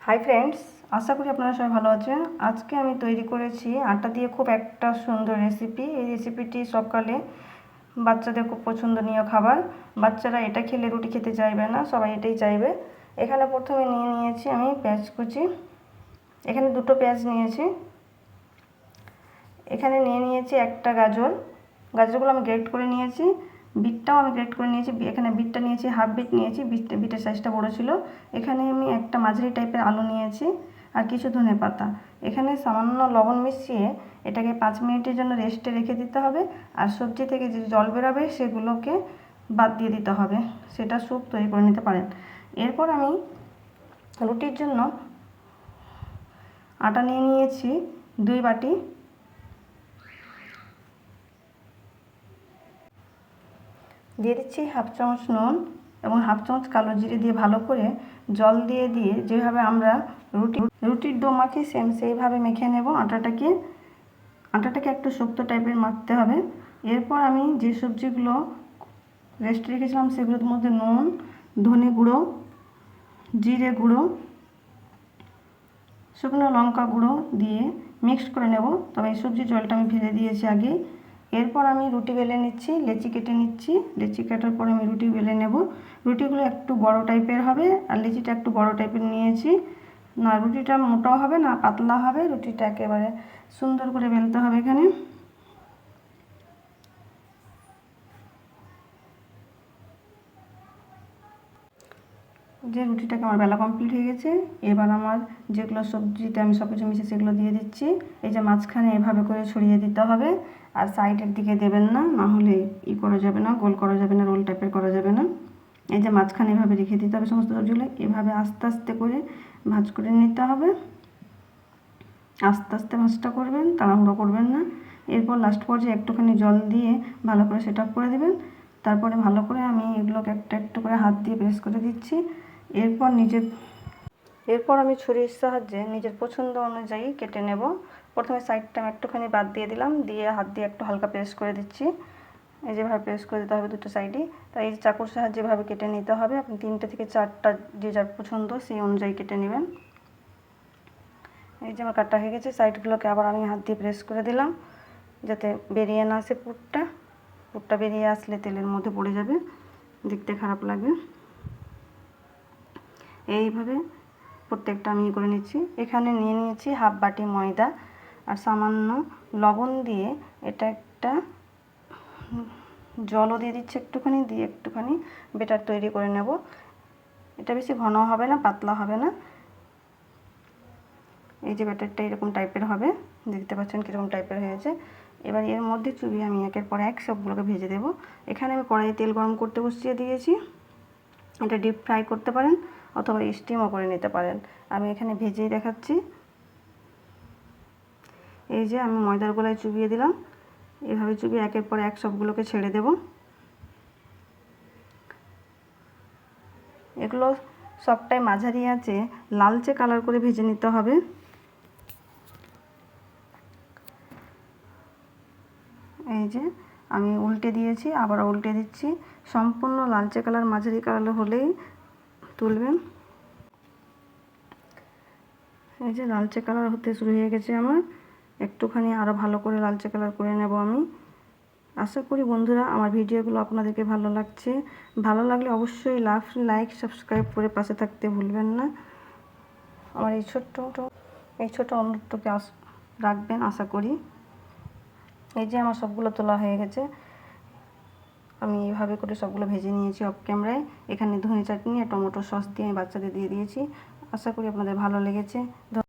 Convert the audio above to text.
Hi friends, আশা করি আপনারা সবাই ভালো আছেন। আজকে আমি তৈরি করেছি আটা দিয়ে খুব একটা সুন্দর রেসিপি। এই রেসিপিটি সকালে বাচ্চাদের খুব পছন্দনীয় খাবার। বাচ্চারা এটা খেলে রুটি খেতে চাইবে না, সবাই এটাই চাইবে। এখানে প্রথমে নিয়েছি আমি পেঁয়াজ কুচি। এখানে দুটো পেঁয়াজ নিয়েছি। এখানে নিয়েছি একটা গাজর। গাজরগুলো আমি গ্রেট করে নিয়েছি। বিটটাও আমি গ্রেট করে নিয়েছি। এখানে বিটটা নিয়েছি, হাফ বিট নিয়েছি, বিটের সাইজটা বড় ছিল। এখানে আমি একটা মাঝারি টাইপের আলু নিয়েছি আর কিছু ধনেপাতা। এখানে সামান্য লবণ মিশিয়ে এটাকে 5 মিনিটের জন্য রেস্টে রেখে দিতে হবে। আর সবজি থেকে যে জল বেরোবে সেগুলোকে বাদ দিয়ে দিতে হবে, সেটা স্যুপ তৈরি করে নিতে পারেন। এরপর আমি রুটির জন্য আটা নিয়ে নিয়েছি 2 বাটি। দিয়ে দিচ্ছি হাফ চামচ নুন এবং হাফ চামচ কালো জিরে দিয়ে ভালো করে জল দিয়ে যেভাবে আমরা রুটির ডো মাখি সেইভাবে মেখে নেব। আটাটাকে একটু শক্ত টাইপের মাখতে হবে। এরপর আমি যে সবজিগুলো রেস্টে রেখেছিলাম সেগুলোর মধ্যে নুন, ধনে গুঁড়ো, জিরে গুঁড়ো, শুকনো লঙ্কা গুঁড়ো দিয়ে মিক্সড করে নেব। তবে এই সবজির জলটা আমি ফেলে দিয়েছি আগে। এরপর আমি রুটি বেলে নিচ্ছি, লেচি কেটে নিচ্ছি। লেচি কাটার পরে আমি রুটি বেলে নেব। রুটিগুলো একটু বড় টাইপের হবে আর লেচিটা একটু বড় টাইপের নিয়েছি। না রুটিটা মোটাও হবে না পাতলা হবে, রুটিটা একেবারে সুন্দর করে বেলতে হবে। এখানে যে রুটিটাকে আমার বেলা কমপ্লিট হয়ে গেছে। এবার আমার যেগুলো সবজিতে আমি সব কিছু মিশিয়ে সেগুলো দিয়ে দিচ্ছি। এই যে মাঝখানে এভাবে করে ছড়িয়ে দিতে হবে আর সাইডের দিকে দেবেন না, না হলে করা যাবে না, গোল করা যাবে না, রোল টাইপের করা যাবে না। এই যে মাঝখানে এভাবে রেখে দিতে হবে সমস্ত সবজিগুলো। এভাবে আস্তে আস্তে করে ভাঁজ করে নিতে হবে। আস্তে আস্তে ভাঁজটা করবেন, তাড়াহুড়ো করবেন না। এরপর লাস্ট পর্যায়ে একটুখানি জল দিয়ে ভালো করে সেট আপ করে দেবেন। তারপরে ভালো করে আমি এগুলোকে একটা একটু করে হাত দিয়ে প্রেস করে দিচ্ছি। এরপর আমি ছুরির সাহায্যে নিজের পছন্দ অনুযায়ী কেটে নেব। প্রথমে সাইডটা আমি একটুখানি বাদ দিয়ে দিলাম, দিয়ে হাত দিয়ে একটু হালকা প্রেস করে দিচ্ছি। এই যেভাবে প্রেস করে দিতে হবে দুটো সাইডই। তাই এই চাকুর সাহায্যে এভাবে কেটে নিতে হবে। আপনি 3টে থেকে 4টা যে যার পছন্দ সেই অনুযায়ী কেটে নেবেন। এই যে আমার কাটা হয়ে গেছে। সাইডগুলোকে আবার আমি হাত দিয়ে প্রেস করে দিলাম যাতে বেরিয়ে না আসে পুরটা বেরিয়ে আসলে তেলের মধ্যে পড়ে যাবে, দেখতে খারাপ লাগবে। এইভাবে প্রত্যেকটা আমি করে নিচ্ছি। এখানে নিয়ে নিয়েছি হাফ বাটি ময়দা আর সামান্য লবণ দিয়ে এটা একটা জলও দিয়ে দিচ্ছি একটুখানি, দিয়ে একটুখানি বেটার তৈরি করে নেব। এটা বেশি ঘন হবে না, পাতলা হবে না। এই যে ব্যাটারটা এরকম টাইপের হবে, দেখতে পাচ্ছেন কীরকম টাইপের হয়েছে। এবার এর মধ্যে চুবিয়ে আমি একের পর এক সবগুলোকে ভেজে দেব। এখানে আমি কড়াইয়ে তেল গরম করতে বসিয়ে দিয়েছি। এটা ডিপ ফ্রাই করতে পারেন অথবা স্টিমও করে নিতে পারেন। আমি এখানে ভেজেই দেখাচ্ছি। এই যে আমি ময়দার গোলায় চুবিয়ে দিলাম। এভাবে চুবিয়ে একের পর এক সবগুলোকে ছেড়ে দেব। এগুলো সবটাই মাঝারি আঁচে লালচে কালার করে ভেজে নিতে হবে। এই যে আমি উল্টে দিয়েছি, আবার উল্টে দিচ্ছি। সম্পূর্ণ লালচে কালার মাঝারি কালার হলেই তুলবেন। এই যে লালচে কালার হতে শুরু হয়ে গেছে আমার। একটুখানি আরও ভালো করে লালচে কালার করে নেব আমি। আশা করি বন্ধুরা আমার ভিডিওগুলো আপনাদেরকে ভালো লাগছে। ভালো লাগলে অবশ্যই লাইক সাবস্ক্রাইব করে পাশে থাকতে ভুলবেন না। আমার এই ছোট্ট অনুরোধটুকু রাখবেন আশা করি। এই যে আমার সবগুলো তোলা হয়ে গেছে। আমি এইভাবে করে সবগুলো ভেজে নিয়েছি অফ ক্যামেরায়। এখানে ধনে চাটনি আর টমেটো সস দিয়ে আমি বাচ্চাদের দিয়ে দিয়েছি। আশা করি আপনাদের ভালো লেগেছে।